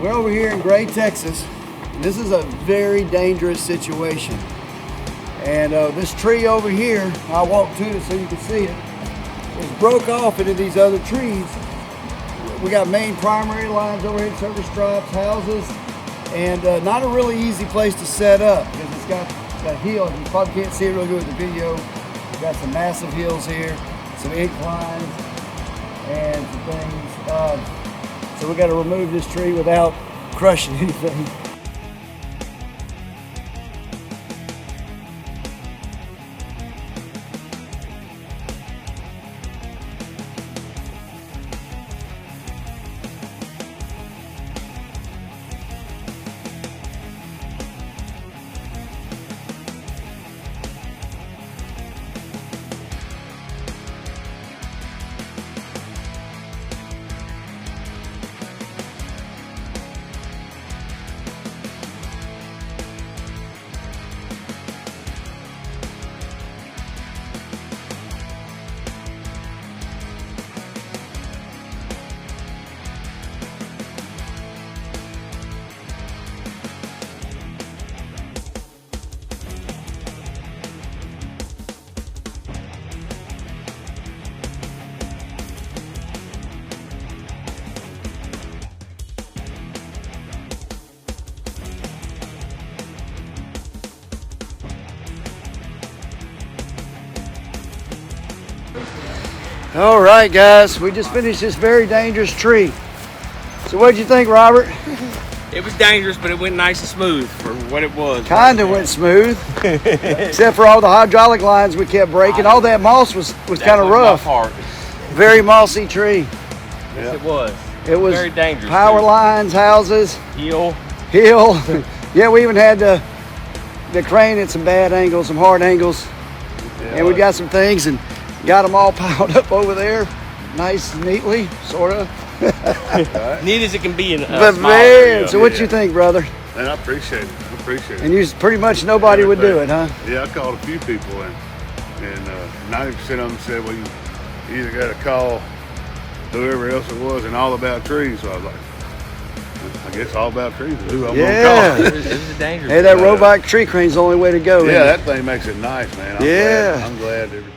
We're over here in Gray, Texas. This is a very dangerous situation. And this tree over here, I walked to it so you can see it, is broke off into these other trees. We got main primary lines overhead, service stripes, houses, and not a really easy place to set up because it's got a hill. You probably can't see it really good with the video. We've got some massive hills here, some inclines, and some things. So we got to remove this tree without crushing anything. All right, guys, we just finished this very dangerous tree. So what'd you think, Robert? It was dangerous, but it went nice and smooth for what it was. Kinda went smooth, except for all the hydraulic lines we kept breaking. All that moss was kind of rough. Very mossy tree. Yes, it was. It was very dangerous. Power lines, houses, hill. Yeah, we even had the crane at some bad angles, some hard angles, and we got some things and got them all piled up over there, nice and neatly, sort of. Neat as it can be in but man, so what you think, brother? Man, I appreciate it. I appreciate it. And you pretty much nobody would do it, huh? Yeah, I called a few people, and 90% of them said, well, you either got to call whoever else it was and all about trees. So I was like, I guess all about trees is who I'm going to call. It was a dangerous. Hey, that robot tree crane's the only way to go. Yeah, that thing makes it nice, man. I'm glad everything.